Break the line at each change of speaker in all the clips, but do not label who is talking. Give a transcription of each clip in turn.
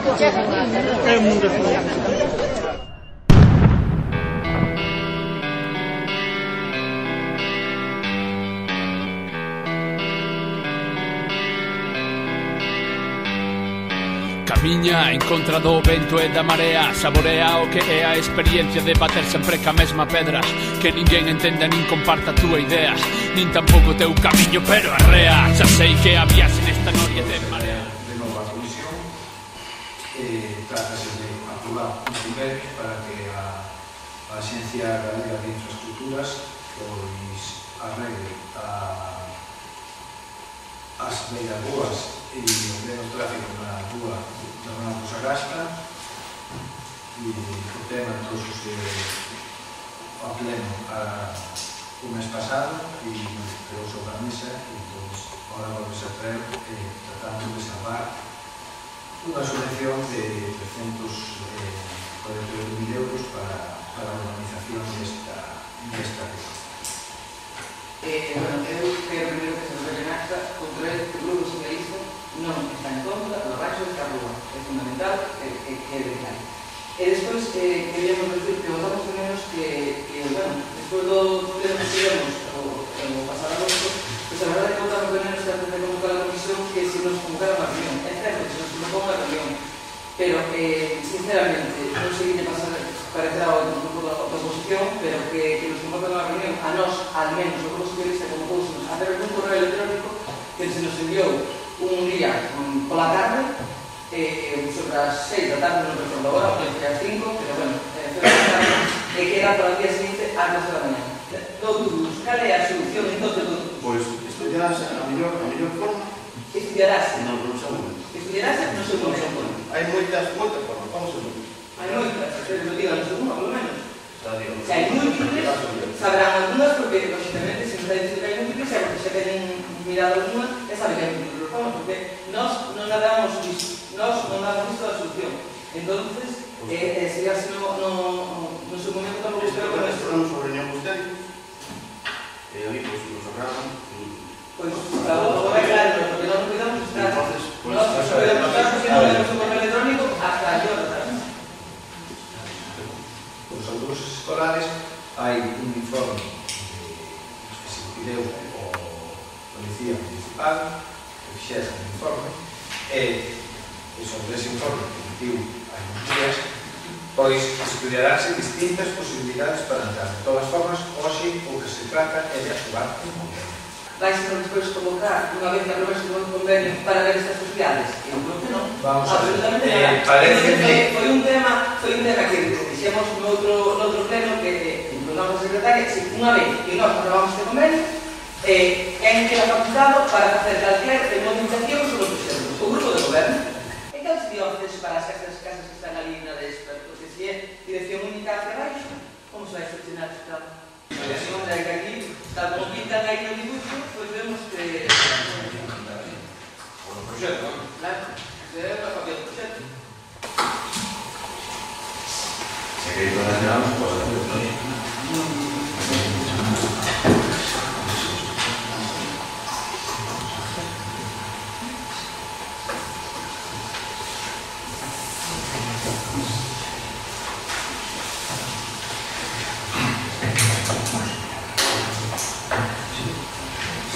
É un mundo económico.
Camiña en contra do vento e da marea, saborea o que é a experiencia de bater sempre ca mesma pedra, que ninguén entenda nin comparta a túa idea, nin tampouco teu camiño, pero arrea. Xa sei que había nesta noria de marea.
De nova comisión, trátase de aprobar un convenio para que a Axencia Galega de Infraestructuras pois arregle as beirarrúas e o pleno tráfico na rúa da Ronaldo Sagasta, e o tema trouxose ao pleno o mes pasado e quedou sobre a mesa, e entón agora volvese a traer tratando de salvar unha subvención de 348.000 euros para a organización desta rúa.
Bueno, eu quero primeiro que se nos en acta contra el grupo socialista non está en contra do arranxo desta rúa. É fundamental que quede claro. E despois queríamos decir que votamos menos que bueno, despois do pleno que tivemos o pasado agosto, pois a verdade que votamos menos que antes de convocar a comisión que se nos convocara unha reunión. É certo que se nos convocou unha reunión, pero sinceramente non sei que parecerá o grupo da oposición, pero que nos convocan a reunión a nós, al menos o grupo socialista, convocousenos a través dun correo electrónico que se nos enviou un día pola tarde, sobre as 6 da tarde, non recordo agora, porque as 5, pero bueno, foi a tarde, e que era para o día seguinte ás 12 da mañá. Doutos, cal é a solución entonces, doutos?
Pois estudiarase a mellor forma.
Estudiarase?
Non seu momento.
Estudiarase no seu momento.
Hai moitas formas, vamos a ver.
Hai moitas, pero digan unha, polo menos.
Se
hai múltiples, sabrán algunhas, porque, lógicamente, se nos hai dicido que hai múltiples, é porque se queren mirado alguna, e saben que hai múltiples formas, porque nós non damos visto da solución. Entonces, sería así no seu momento tampouco espero que
nos ponemos sobre reunión usted, e ali, pois, nos agarran,
pois, claro, claro, porque non cuidamos estar. Nos podemos estar, porque non temos un correo electrónico, hasta yo,
Os autobuses escolares hai un informe que se pideu ao Policía Municipal que fixese un informe e sobre ese informe que emitiu hai uns días pois estudiarase distintas posibilidades para entrar. De todas formas, hoxe o que se trata é de actuar en convenio.
Vais despois convocar unha vez que aprobes un convenio para ver estas posibilidades? Eu creo que non.
Vamos a ver.
Foi un tema que dixemos no outro pleno que implantamos a secretaria, unha vez que nós aprobamos este convenio, quen queda facultado para facer calquer modificación sobre os proxectos. O grupo de goberno. E cal sería o acceso para as casas que están ali na despa? Porque se é dirección única hacia baixo, como se vai solucionar este plan? A segunda é que aquí, tal como pintan aí no dibuixo, pois vemos que...
o proxecto, non?
Claro, se é unha copia do proxecto.
Se queréis relacionamos, pois hacer o proxecto.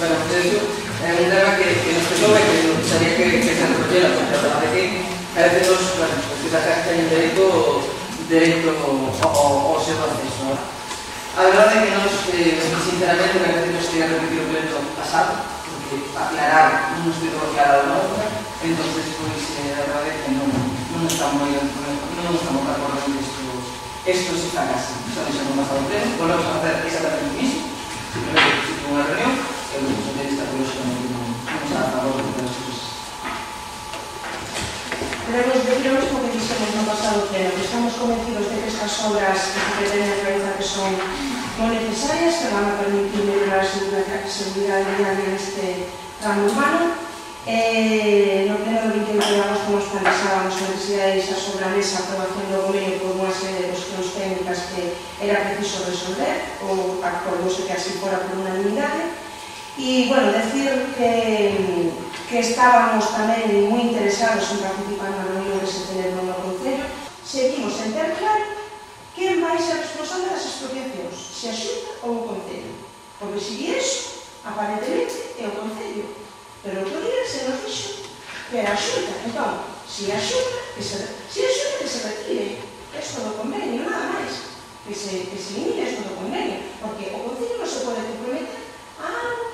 Bueno, eso é un tema que nos pesou e que nos gustaría que se resolviera, porque a verdade que a veces os ciudadanos teñen dereito ao seu acceso. A verdade é que nos, sinceramente, me parece que nos quería repetir o pleno pasado, porque aclarar non nos pediu aclarar unha outra, entón, pois, a verdade é que non estamos de acordo en que isto se fracase. Xa deixamos pasado o pleno, volvemos a facer exactamente o mismo, simplemente existe unha reunión, e o grupo socialista por iso non está a favor de todas as cousas.
Queremos decir o mesmo que dixemos no pasado pleno, que estamos convencidos de que estas obras que pretenden realizar que son moi necesarias, que van a permitir melhorar a seguridade viaria neste tramo urbano. No pleno do 28 de agosto nos planteábamos a necesidade de deixar sobre a mesa a aprobación do convenio por unha serie de cuestións técnicas que era preciso resolver, ou acordouse que así fora por unanimidade. E, bueno, decir que que estábamos tamén moi interesados en participar na reunión que se celebrou no Concello, seguimos en ter claro quen vai ser responsable das expropiacións, se a Xunta ou o Concello. Porque se iso, aparentemente, é o Concello. Pero outro día se nos dixo que era a Xunta. Entón, se a Xunta, que se retire esto do convenio, nada máis. Que se elimine esto do convenio. Porque o Concello non se pode comprometer a algo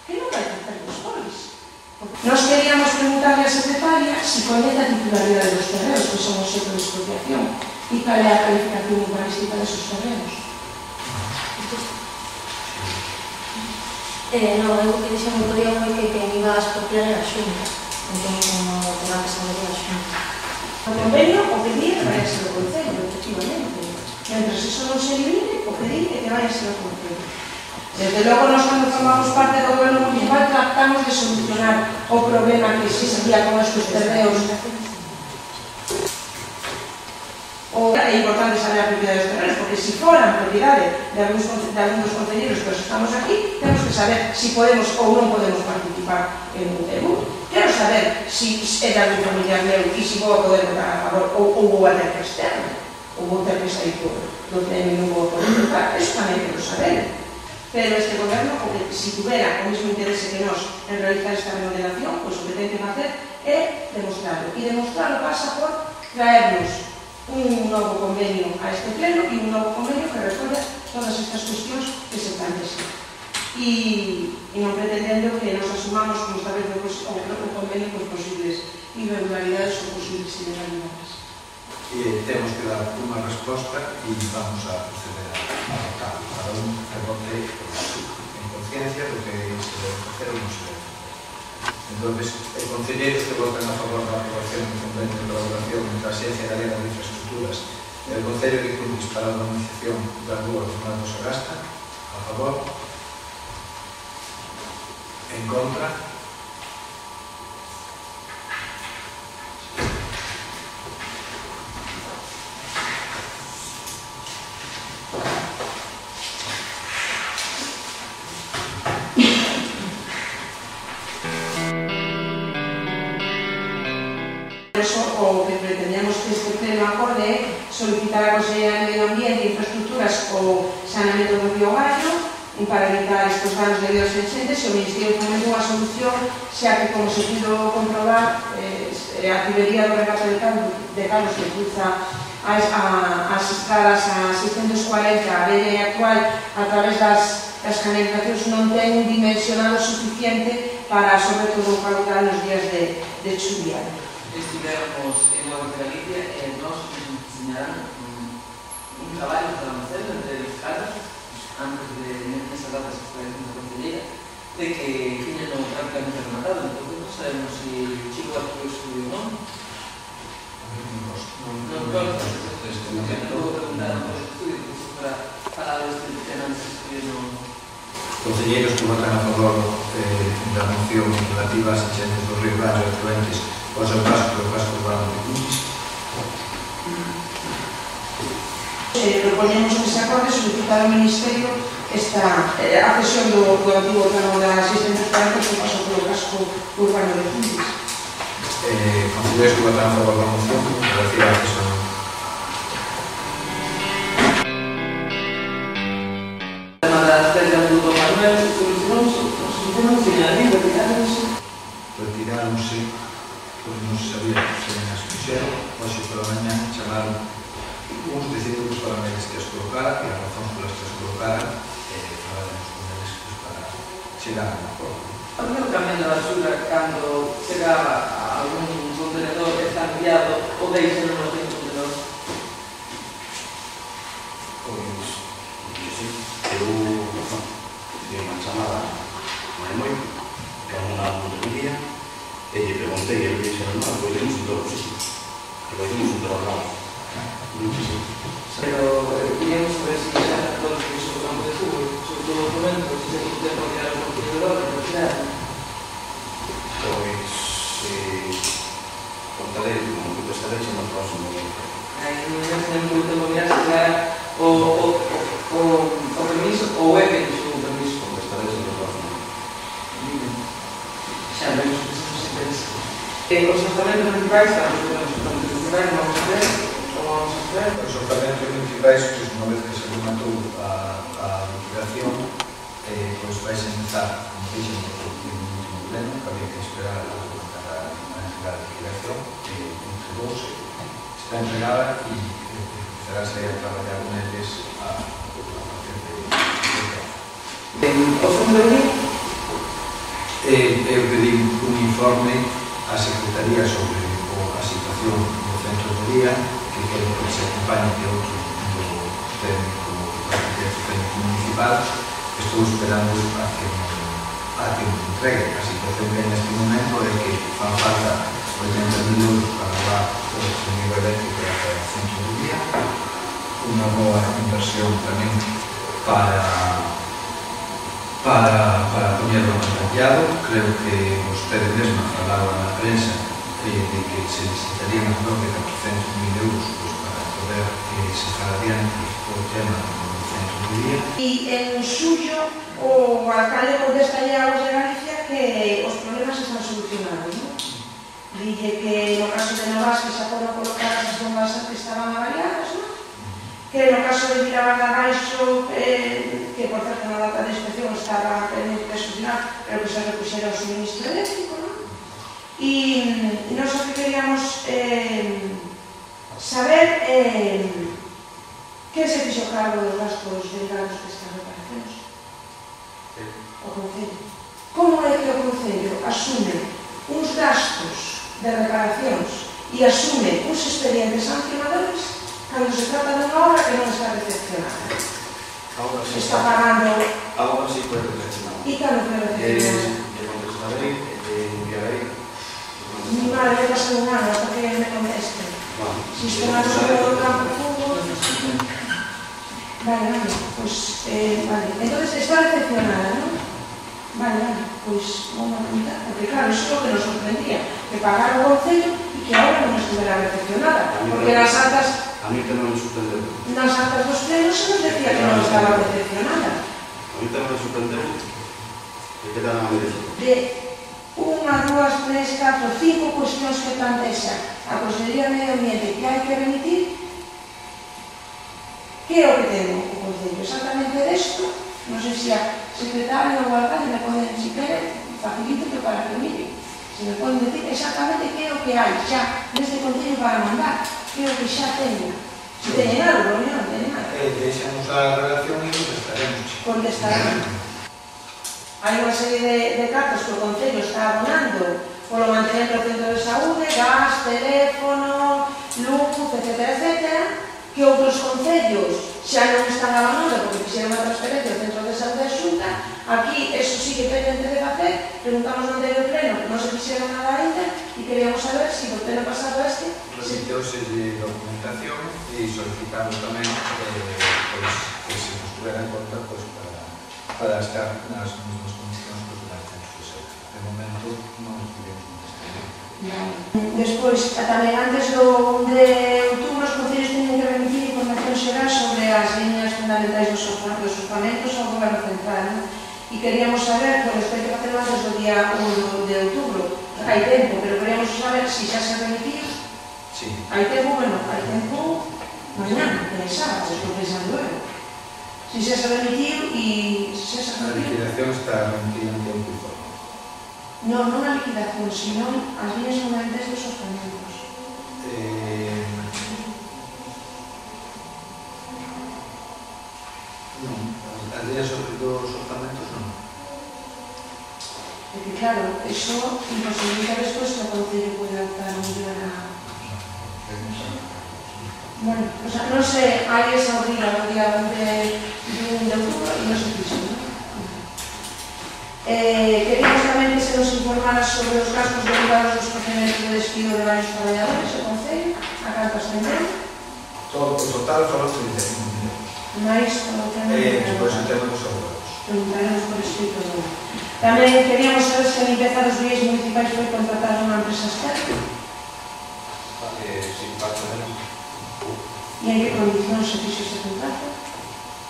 que non vai facer dos polis. Nos queríamos preguntarle a secretaria si coñece a titularidade dos terreos que son obxecto de expropiación e cal é a calificación urbanística desos terreos.
Non, eu que dixen outro día foi que quen iba a expropiar era a Xunta. Entón, non terá que saber a Xunta.
O convenio o que di é que vai a ser o Concello, efectivamente. Mentre iso non se elimine, o que di é que vai a ser o Concello. Desde logo, nós cando formamos parte do goberno municipal tratamos de solucionar o problema que existía con estes terreos. É importante saber a propiedade dos terreos, porque se foran propiedade de algúns dos concelleiros que estamos aquí, temos que saber se podemos ou non podemos participar en un TEBU. Quero saber se é de algún familiar meu e se vou a poder votar a favor ou vou a ter que externo, ou vou ter que sair do pleno e non vou a poder votar. Eso tamén quero saber. Pero este goberno, se tuvera o mesmo interese que nós en realizar esta remodelación, pois o que ten que facer é demostrarlo. E demostrarlo pasa por traernos un novo convenio a este pleno e un novo convenio que recorda todas estas cuestións que se plantexan. E non pretendendo que nos asumamos como esta vez o convenio por posibles irregularidades ou posibles ilegalidades.
Temos que dar unha resposta e vamos a proceder a votar. Cada un rebote en conciencia do que se debe facer ou non se debe facer. Entón, concelleiros que votan a favor da aprobación do convenio de colaboración entre a Axencia Galega de Infraestructuras e o Concello de Cuntis para a organización das rúas do Mato Sagasta, a favor, en contra,
o que pretendemos que este pleno acorde é solicitar a Consellería de Medio Ambiente e Infraestructuras o saneamento do río Gallo para evitar estes danos debidos aos enchentes e o Ministerio pone unha solución, xa que, como se pudo comprobar, a tubería do regate de Carlos que cruza as estradas a 640, a bella e actual, a través das canalizacións non ten un dimensionado suficiente para, sobre todo, caudar nos días de chuvia.
Estivemos en Nueva Galicia e nos enseñarán un traballo que vamos a hacer entre os caras antes de esas datas que está diciendo a concelleira de que tiñen prácticamente rematado, entón non sabemos se chegou a que o estudio non. Non consta, non vou preguntar por o estudio, que se para falar deste tema antes de estudio non.
Concelleiros que votan a favor da moción relativa ás enchentes do río Gallo e afluentes ao seu casco do casco urbano de Cuntis.
Proponemos que se acorde solicitar ao Ministerio a cesión do antigo tramo da 640 que pasou polo casco urbano de Cuntis.
Concelleiros que votan a favor da moción relativa á cesión. Retiráronse porque non se sabía se non as puxeron. Hoxe pola mañá chamaron uns dicindo que foran eles que as colocaran e as razóns polas que as colocaran falaremos con eles para chegar a un acordo.
O camión da basura cando chegaba a algún contenedor está enviado ou deixan no mesmo contenedor?
Pois, sí, eu de unha chamada non é moito, que é unha montería, e lle preguntei, e ele dixeron, non, pois temos en todos os sitios, que pois temos en todos os lados.
Pero queríamos saber se xa todos que iso do campo de fútbol, sobre todo os momentos, se se pode tirar o contenedor e retirar.
Pois, contarei, como que estarei no próximo día.
Aí non ten moito tempo mirar se era o permiso ou é que dixo o permiso.
Contestarei no próximo día.
Xa vemos que orzamentos municipais, tanto os orzamentos municipais, non vamos a hacer, como vamos a hacer.
Os orzamentos municipais, pues, unha vez que se rematou a liquidación, pues vais a empezar, como dixen, por el último pleno, que había que esperar a entregar a liquidación, entre dos, está entregada e empezarás a traballar con eles a partir de
O fondo de
eu pedí un informe á Secretaría sobre a situación do centro de día, que quero que se acompañe de outro do técnico municipal. Estou esperando a que me entregue. A situación que hai neste momento é que fan falta 80.000 euros para levar o nivel eléctrico para o centro de día, unha boa inversión tamén para poñerlo contratado. Creo que vostede mesma falaba na prensa de que se necesitarían as 400.000 euros para poder sacar adiante o tema do centro de día.
E en xullo o alcalde contestalle a Aguas de Galicia que os problemas están solucionados, non? Dille que no caso de Navas que xa foron colocadas as bombas que estaban avariadas, non? Que no caso de Mirabarda Baixo, que por certo na data de inspección estaba pendiente de solucionar, pero que se repuxera o suministro eléctrico, non? E nós o que queríamos saber que se fixo cargo dos gastos derivados destas reparacións? O Concello. Como é que o Concello asume uns gastos de reparacións e asume uns expedientes sancionadores cando se trata dunha obra que non está recepcionada? Está pagando...
Ahora sí puede recepcionar.
E cando foi recepcionada?
Le contestaré, le enviaré.
Mi madre le pasa un ano hasta que me conteste. Si estoy en el campo de fútbol... Vale, pues, vale. Entonces está recepcionada, ¿no? Vale, pues vamos a apuntar, porque claro, eso es lo que nos sorprendía, que pagara o Concello y que ahora non estuviera recepcionada, porque nas actas...
A mí tamén me sorprendeu.
Nas actas dos plenos se nos decía que non estaba recepcionada.
A mí tamén me sorprendeu. E que dan a merecer?
De 1, 2, 3, 4, 5 cuestións que plantexa a Consellería de Medio Ambiente que hai que remitir, que é o que ten o Concello? Exactamente desto, non sei se a secretaria ou o alcalde me poden, si quere, facilito para que mire. Se me poden decir exactamente que é o que hai xa neste Concello para mandar, que é o que xa teña. Se teñen algo, non teñen nada.
Deixamos a relación e contestaremos.
Contestaremos. Hai unha serie de cartas que o Concello está abonando polo mantenimento do centro de saúde, gas, teléfono, luz, etc., que outros concellos xa non están abonando porque fixeron a transferencia do centro de saúde a Xunta. Aquí, eso sí que pendente de facer. Preguntamos no anterior pleno que non se fixeron nada ainda e queríamos saber se do pleno pasado este...
Remiteuse de documentación e solicitamos tamén que se nos tuviera en conta para estar nas mesmas condicións que durante a sucesión. De momento non tivemos contestación.
Despois, tamén antes do de outubro, os concellos teñen que remitir información xeral sobre as líneas fundamentais dos orzamentos ao Goberno Central, e queríamos saber, por respecto a facerlo antes do día 1 de outubro, hai tempo, pero queríamos saber se xa se remitiu.
Sí.
Hai tempo, bueno, hai tempo mañana, que é sábado, estou pensando eu. Si xa se remitiu e xa se
A
remitiu.
liquidación está remitida en tempo e forma.
Non a liquidación, sino as líneas fundamentais dos orzamentos.
Non, as líneas dos orzamentos non.
Porque claro, eso imposibilita despois que o Concello pueda optar un día a... Bueno, o sea, non sei, hai esa obriga no día de outubro e non se fixo, non? Queríamos tamén que se nos informara sobre os gastos derivados dos procedementos de despido de varios traballadores do Concello, a canto ascendeu.
Todo o total foron 35.000.
Mais, o tema
Despois o tema dos abogados.
preguntaremos por escrito de novo. Tamén queríamos saber se a limpeza dos vías municipais foi contratada unha empresa externa
Sí, parte menos.
e en que condicións se fixo ese contrato.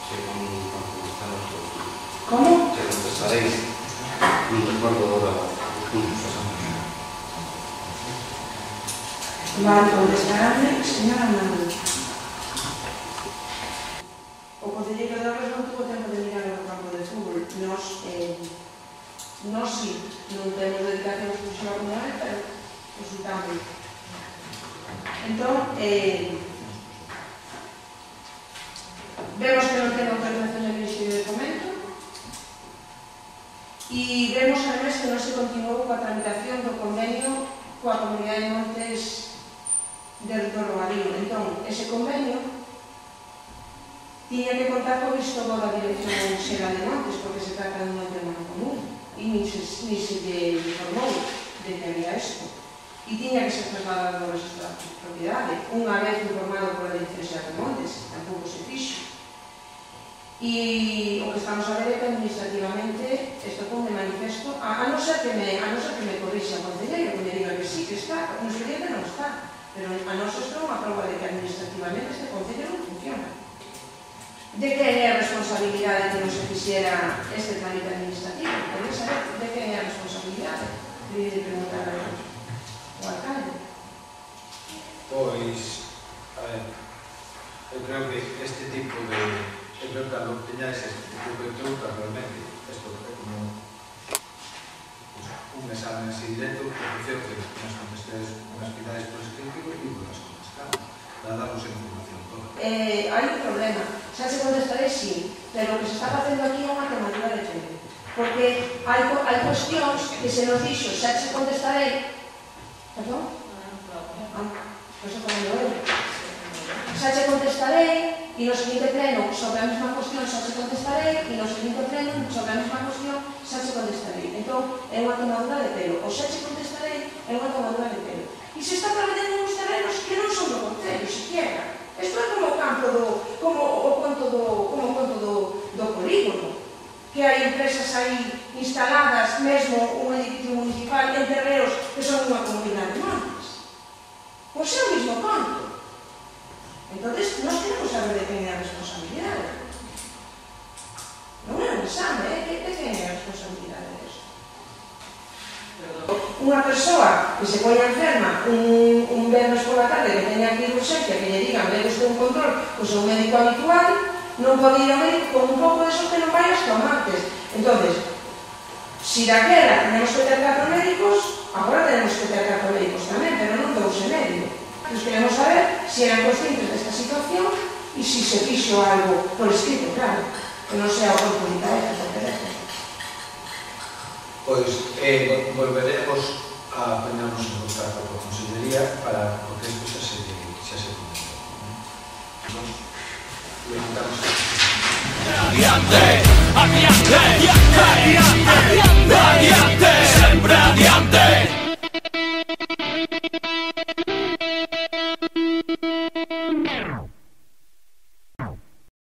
Sí, con contestaros todos.
Como?
Te contestaréis. Non recuerdo ahora os puntos.
Vale, contestarme, señora Manuel. O concelleiro de Orres non tuvo tempo de mirar o campo de fútbol. Nos sí, non temos dedicación exclusiva como é, pero consultamos. Entón, vemos que non ten autorización de Ministerio de Fomento e vemos además que non se continuou coa tramitación do convenio coa Comunidade de Montes de Rogarío. Entón, ese convenio tiña que contar co visto da Dirección Xeral de Montes, porque se trata dun tema común, e ni se lle informou de que había isto. E tiña que ser trasladado ao registro de propiedade, unha vez informado pola Dirección Xeral de Montes, tampouco se fixo. E o que estamos a ver é que administrativamente isto pon de manifesto, a non ser que me corrixa o concelleiro, que me diga que sí, que está, no expediente non está, pero a nós isto é unha prova de que administrativamente este concello non funciona. De que é a responsabilidade que non se fixera este trámite administrativo? Quería saber de que é a responsabilidade. Quería preguntar ao alcalde.
Pois, a ver, eu creo que este tipo de... Eu creo que cando teñáis este tipo de trucas, realmente, isto é como un examen así directo, porque creo que nas contestes, nas pidáis por escrito, e vos contestamos, para darnos a información toda.
Hai un problema. Xa se contestaré, sí, pero o que se está facendo aquí é unha tomadura de pelo. Porque hai cuestións que se nos dixo, xa se contestaré... Perdón? Pois é como eu. Xa se contestaré, e no seguinte pleno sobre a mesma cuestión xa se contestaré, e no seguinte pleno sobre a mesma cuestión xa se contestaré. Entón, é unha tomadura de pelo. O xa se contestaré é unha tomadura de pelo. E se está traballando uns terrenos que non son do concello, siquiera. Isto é como o campo como o conto do polígono, que hai empresas aí instaladas, mesmo un edificio municipal, en terreos que son unha comunidade de montes. Pois é o mismo conto. Entón, nós queremos saber de quen é a responsabilidade. Non é un exame, de quen é a responsabilidade disso. Unha persoa que se poña enferma un venres pola tarde que teña que ir urxencia, que lle digan ve usted un control co seu médico habitual, non pode ir ao médico con un pouco de sorte non vai hasta o martes. Entón, si daquela tenemos que ter 4 médicos, agora tenemos que ter 4 médicos tamén, pero non 2 e medio. Nos queremos saber se eran conscientes desta situación e se se fixo algo por escrito, claro, que non sea o corpo de cabeza por teléfono.
Pois volveremos a ponernos en contacto con a Consellería para porque isto xa se comentou. Nos levantamos.
Adiante, adiante, adiante.